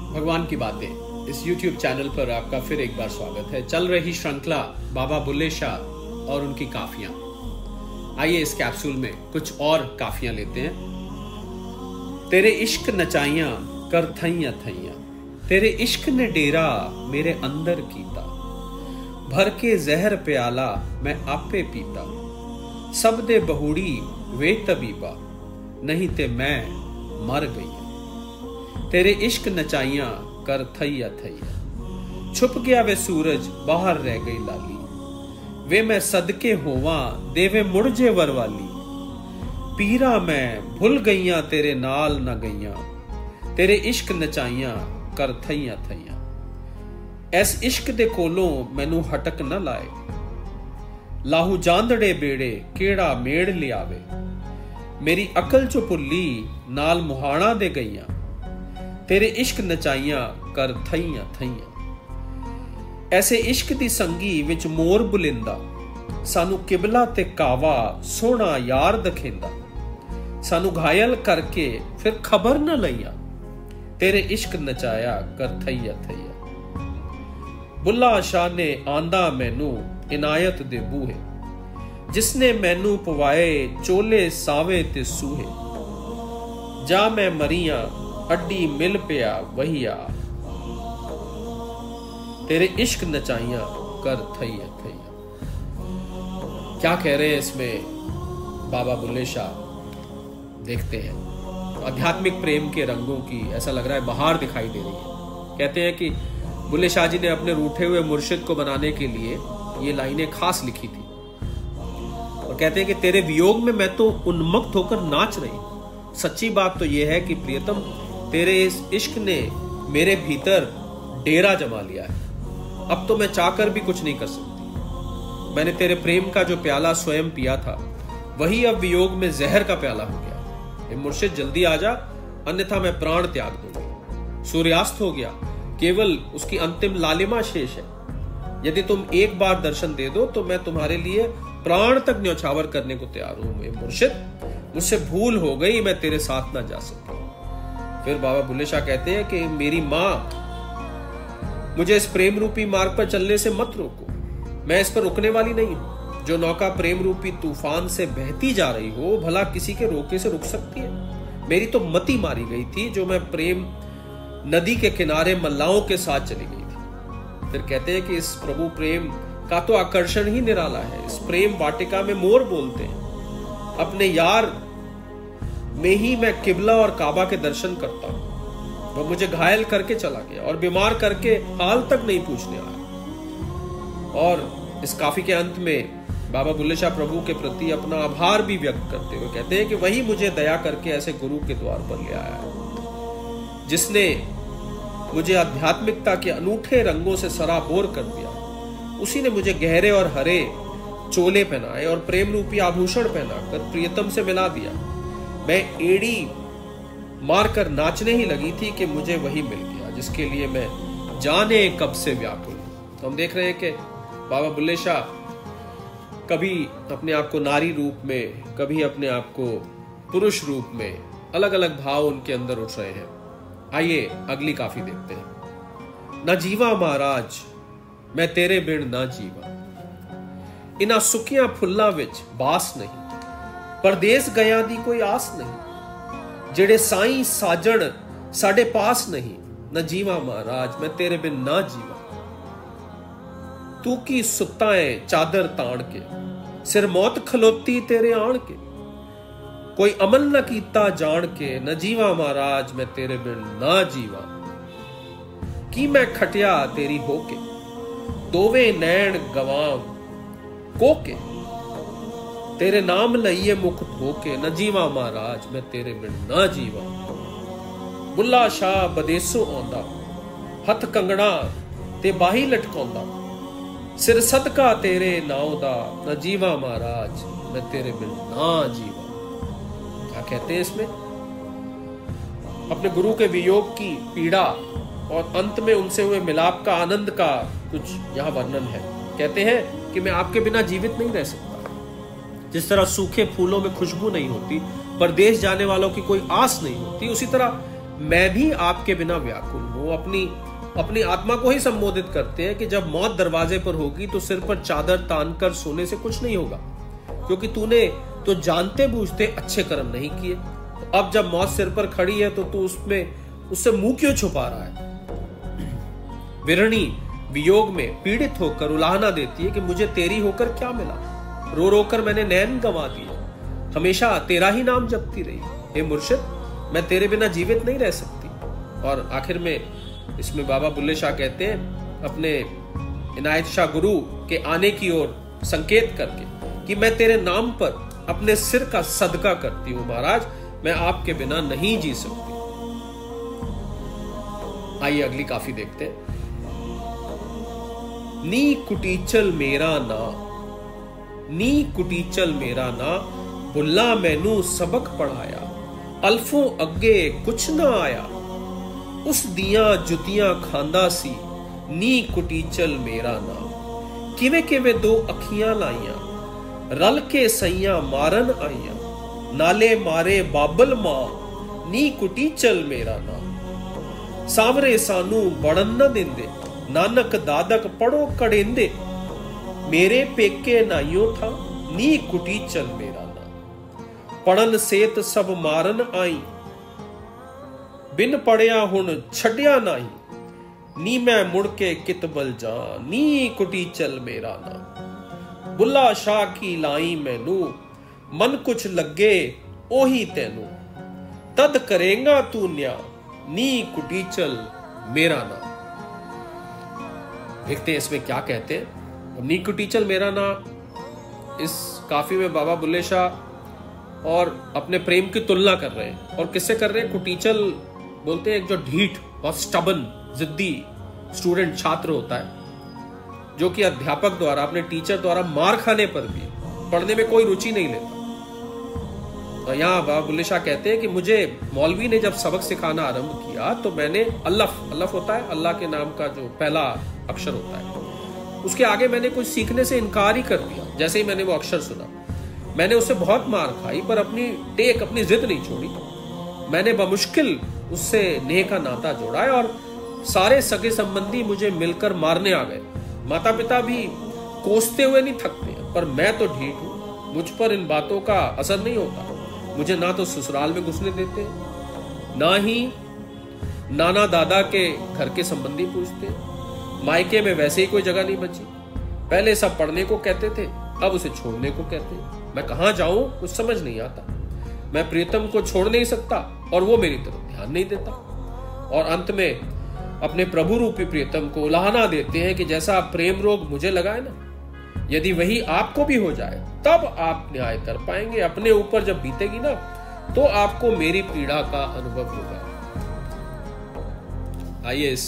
भगवान की बातें इस YouTube चैनल पर आपका फिर एक बार स्वागत है। चल रही श्रृंखला बाबा बुल्ले शाह और उनकी काफियां। आइए इस कैप्सूल में कुछ और काफियां लेते हैं। तेरे इश्क नचाइयां कर थैया थैया, तेरे इश्क ने डेरा मेरे अंदर कीता, भर के जहर प्याला मैं आपे पीता, सब दे बहुड़ी वे तबीबा, नहीं ते मैं मर गई। तेरे इश्क नचाइयां कर थैया थैया, छुप गया वे सूरज बाहर रह गई लाली, वे मैं सदके होवा देवे मुड़जे वरवाली, पीरा मैं भुल गईया तेरे नाल न गईया, तेरे इश्क नचाइयां कर थैया थैया। ऐस इश्क दे कोलों मैनू हटक न लाए, लाहू जांदड़े बेड़े केड़ा मेड़ लियावे, मेरी अकल चो भुल्ली नाल मुहाना दे गईया, तेरे इश्क नचाइयां कर थैया थैया। ऐसे इश्क दी संगी विच मोर बुलिंदा, सानू किबला ते कावा सोना यार दखेंदा, सानू घायल करके फिर खबर न लईया, तेरे इश्क नचाया कर थैया थैया। बुल्ला शाह ने आंदा मैनू इनायत दे बूहे, जिसने मैनू पवाए चोले सावे ते सूहे, जा मैं मरिया अड्डी मिल पिया वही आ, तेरे इश्क नचाइयां कर थैया थैया। क्या कह रहे हैं इसमें बाबा बुल्ले शाह, देखते हैं। आध्यात्मिक प्रेम के रंगों की ऐसा लग रहा है बहार दिखाई दे रही है। कहते हैं कि बुल्ले शाह जी ने अपने रूठे हुए मुर्शिद को बनाने के लिए ये लाइनें खास लिखी थी और कहते हैं कि तेरे वियोग में मैं तो उन्मत्त होकर नाच रही। सच्ची बात तो यह है कि प्रियतम, तेरे इस इश्क ने मेरे भीतर डेरा जमा लिया है। अब तो मैं चाहकर भी कुछ नहीं कर सकती। मैंने तेरे प्रेम का जो प्याला स्वयं पिया था, वही अब वियोग में जहर का प्याला हो गया। मुर्शिद जल्दी आ जा, अन्यथा मैं प्राण त्याग दूंगा। सूर्यास्त हो गया, केवल उसकी अंतिम लालिमा शेष है। यदि तुम एक बार दर्शन दे दो तो मैं तुम्हारे लिए प्राण तक न्यौछावर करने को तैयार हूं। मुर्शिद, मुझसे भूल हो गई, मैं तेरे साथ ना जा सकी। फिर बाबा बुल्ले शाह कहते हैं कि मेरी मां, मुझे इस प्रेम रूपी मार्ग पर चलने से मत रोको। मैं इस पर रुकने वाली नहीं हूं। जो नौका प्रेम रूपी तूफान से बहती जा रही हो, भला किसी के रोके से रुक सकती है? मेरी तो मति मारी गई थी जो मैं प्रेम नदी के किनारे मल्लाओं के साथ चली गई थी। फिर कहते हैं कि इस प्रभु प्रेम का तो आकर्षण ही निराला है। इस प्रेम वाटिका में मोर बोलते हैं। अपने यार में ही मैं किबला और काबा के दर्शन करता हूं। वह मुझे घायल करके चला गया और बीमार करके हाल तक नहीं पूछने आया। और इस काफी के अंत में बाबा बुल्ले शाह प्रभु के प्रति अपना आभार भी व्यक्त करते हुए कहते हैं कि वही मुझे दया करके ऐसे गुरु के द्वार पर ले आया है, जिसने मुझे आध्यात्मिकता के अनूठे रंगों से सराबोर कर दिया। उसी ने मुझे गहरे और हरे चोले पहनाए और प्रेम रूपी आभूषण पहनाकर प्रियतम से मिला दिया। मैं एड़ी मारकर नाचने ही लगी थी कि मुझे वही मिल गया जिसके लिए मैं जाने कब से व्याकुल। तो हम देख रहे हैं कि बाबा बुल्ले शाह कभी अपने आप को नारी रूप में, कभी अपने आप को पुरुष रूप में, अलग अलग भाव उनके अंदर उठ रहे हैं। आइए अगली काफी देखते हैं। ना जीवा महाराज मैं तेरे बिन ना जीवा, इना सुखिया फुल्ला विच बास नहीं, परदेस गया दी कोई आस नहीं, जेड़े साईं साजन साडे पास नहीं, न जीवा महाराज मैं तेरे बिन ना जीवा। तू की सुता है चादर ताण के, सिर मौत खलोती तेरे आण के, कोई अमल न कीता जान के, न जीवा महाराज मैं तेरे बिन ना जीवा। की मैं खटिया तेरी होके, दोवे नैन गवाम कोके, तेरे नाम लइए मुख धोके, न जीवा महाराज मैं तेरे बिन ना जीवा। बुल्ला शाह बदेसों आंदा, हथ कंगना ते बाही लटकाउंदा, सिर सदका तेरे नाव दा, न जीवा महाराज मैं तेरे बिन ना जीवा। क्या कहते हैं इसमें? अपने गुरु के वियोग की पीड़ा और अंत में उनसे हुए मिलाप का आनंद का कुछ यहां वर्णन है। कहते हैं कि मैं आपके बिना जीवित नहीं रह सकता। जिस तरह सूखे फूलों में खुशबू नहीं होती, परदेश जाने वालों की कोई आस नहीं होती, उसी तरह मैं भी आपके बिना व्याकुल हूं। अपनी आत्मा को ही संबोधित करते हैं कि जब मौत दरवाजे पर होगी तो सिर पर चादर तान कर सोने से कुछ नहीं होगा, क्योंकि तूने तो जानते बूझते अच्छे कर्म नहीं किए। तो अब जब मौत सिर पर खड़ी है तो तू उससे मुंह क्यों छुपा रहा है? विरणी वियोग में पीड़ित होकर उलाहना देती है कि मुझे तेरी होकर क्या मिला। रो रो कर मैंने नैन गंवा दिए, हमेशा तेरा ही नाम जपती रही। हे मुर्शिद, मैं तेरे बिना जीवित नहीं रह सकती। और आखिर में इसमें बाबा बुल्ले शाह कहते हैं, अपने इनायत शाह गुरु के आने की ओर संकेत करके, कि मैं तेरे नाम पर अपने सिर का सदका करती हूं महाराज, मैं आपके बिना नहीं जी सकती। आइए अगली काफी देखते हैं। नी कुटीचल मेरा ना, नी कुटीचल मेरा ना, बुल्ला मैनू सबक पढ़ाया, अल्फों अगे कुछ ना आया, उस दियां जुतियां खांदा सी, नी कुटीचल मेरा ना। किवें किवें दो अखियां लाइयां, रल के सैयां मारन आइयां, नाले मारे बाबल मां, नी कुटीचल मेरा ना। सावरे सानू बढ़न न दिंदे, नानक दादक पढ़ो कड़ेंदे, मेरे पेके नाइयों था, नी कुटीचल मेरा ना। पढ़न सेत सब मारन आई, बिन पढ़िया हुण छड्या नाई, नी मैं मुड़ के कित बल जा, नी कुटीचल मेरा ना। बुल्ला शाह की लाई मैनू, मन कुछ लगे ओही तैनू, तद करेगा तू न्या, नी कुटीचल मेरा ना। देखते हैं इसमें क्या कहते हैं। नी कुटीचल मेरा ना, इस काफी में बाबा बुल्ले शाह और अपने प्रेम की तुलना कर रहे हैं। और किससे कर रहे हैं? कुटीचल बोलते हैं एक जो ढीठ, बहुत स्टबन, जिद्दी स्टूडेंट, छात्र होता है, जो कि अध्यापक द्वारा, अपने टीचर द्वारा मार खाने पर भी पढ़ने में कोई रुचि नहीं लेता। तो यहाँ बाबा बुल्ले शाह कहते हैं कि मुझे मौलवी ने जब सबक सिखाना आरंभ किया तो मैंने अल्लाफ होता है अल्लाह के नाम का जो पहला अक्षर होता है, उसके आगे मैंने कुछ सीखने से इनकार ही कर दिया। जैसे ही मैंने वो अक्षर सुना, मैंने उससे बहुत मार खाई, पर अपनी जिद नहीं छोड़ी। मैंने बमुश्किल उससे नेह का नाता जोड़ा है और सारे सगे संबंधी मुझे मिलकर मारने आ गए। माता पिता भी कोसते हुए नहीं थकते, पर मैं तो ढीठ हूं, मुझ पर इन बातों का असर नहीं होता। मुझे ना तो ससुराल में घुसने देते, ना ही नाना दादा के घर के संबंधी पूछते। मायके में वैसे ही कोई जगह नहीं बची। पहले सब पढ़ने को कहते थे, अब उसे छोड़ने को कहते। मैं कहां जाऊं कुछ समझ नहीं आता। मैं प्रियतम को छोड़ नहीं सकता और वो मेरी तरफ ध्यान नहीं देता। और अंत में अपने प्रभु रूपी प्रियतम को उलाहना देते हैं कि जैसा प्रेम रोग मुझे लगा है ना, यदि वही आपको भी हो जाए तब आप न्याय कर पाएंगे। अपने ऊपर जब बीतेगी ना तो आपको मेरी पीड़ा का अनुभव होगा। आइए इस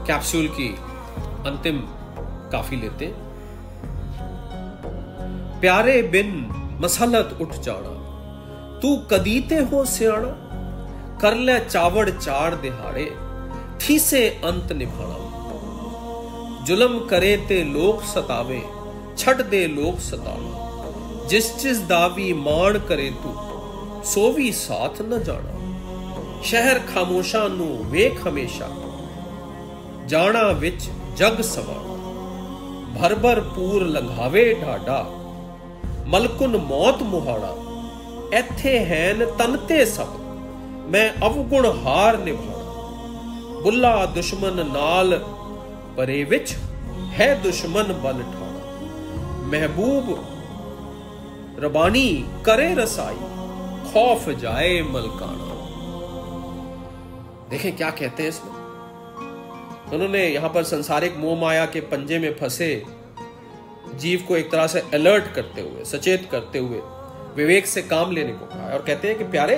कैप्सूल की अंतिम काफी लेते। प्यारे बिन मसलत उठ जाना, तू कदीते हो सियाणा, कर ले चावड़ चाड़ दिहाड़े, थी से अंत निभाना। जुलम करे ते लोग सतावे, छट दे लोग सतावे, जिस दावी मान करे तू, सोवी साथ न जाना। शहर खामोशा नू वेख हमेशा, जाना विच जग सवाना। भर भर पूर लंघावे ढाडा, मलकुन मौत मुहाड़ा। एथे हैन तनते सब, मैं अवगुण हार निभाना। बुल्ला दुश्मन नाल परे विच, है दुश्मन बल ठाना। महबूब रबानी करे रसाई, खौफ जाए मलकाना। देखें क्या कहते हैं इसमें। उन्होंने यहां पर संसारिक मोह माया के पंजे में फंसे जीव को एक तरह से अलर्ट करते हुए, सचेत करते हुए विवेक से काम लेने को कहा। और कहते हैं कि प्यारे,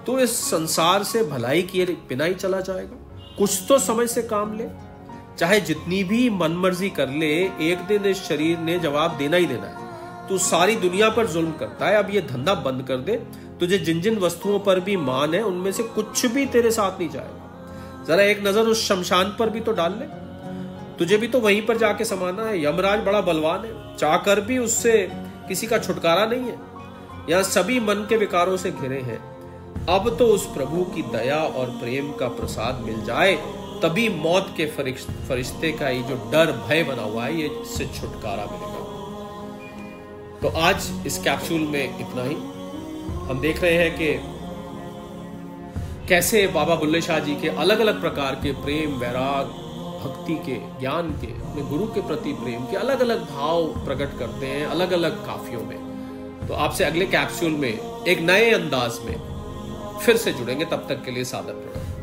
तू इस संसार से भलाई किए बिना ही चला जाएगा। कुछ तो समझ से काम ले। चाहे जितनी भी मनमर्जी कर ले, एक दिन इस शरीर ने जवाब देना ही देना है। तू सारी दुनिया पर जुल्म करता है, अब ये धंधा बंद कर दे। तुझे जिन जिन वस्तुओं पर भी मान है, उनमें से कुछ भी तेरे साथ नहीं जाएगा। जरा एक नजर उस शमशान पर भी तो डाल ले। तुझे भी तो वहीं पर जाके समाना है। यमराज बड़ा बलवान है, चाहकर भी उससे किसी का छुटकारा नहीं है। यहाँ सभी मन के विकारों से घिरे हैं। अब तो उस प्रभु की दया और प्रेम का प्रसाद मिल जाए, तभी मौत के फरिश्ते का ये जो डर भय बना हुआ है, ये इससे छुटकारा मिलेगा। तो आज इस कैप्सूल में इतना ही। हम देख रहे हैं कि कैसे बाबा बुल्ले शाह जी के अलग अलग प्रकार के प्रेम, वैराग, भक्ति के, ज्ञान के, अपने गुरु के प्रति प्रेम के अलग अलग भाव प्रकट करते हैं अलग अलग काफियों में। तो आपसे अगले कैप्सूल में एक नए अंदाज में फिर से जुड़ेंगे। तब तक के लिए सादर प्रणाम।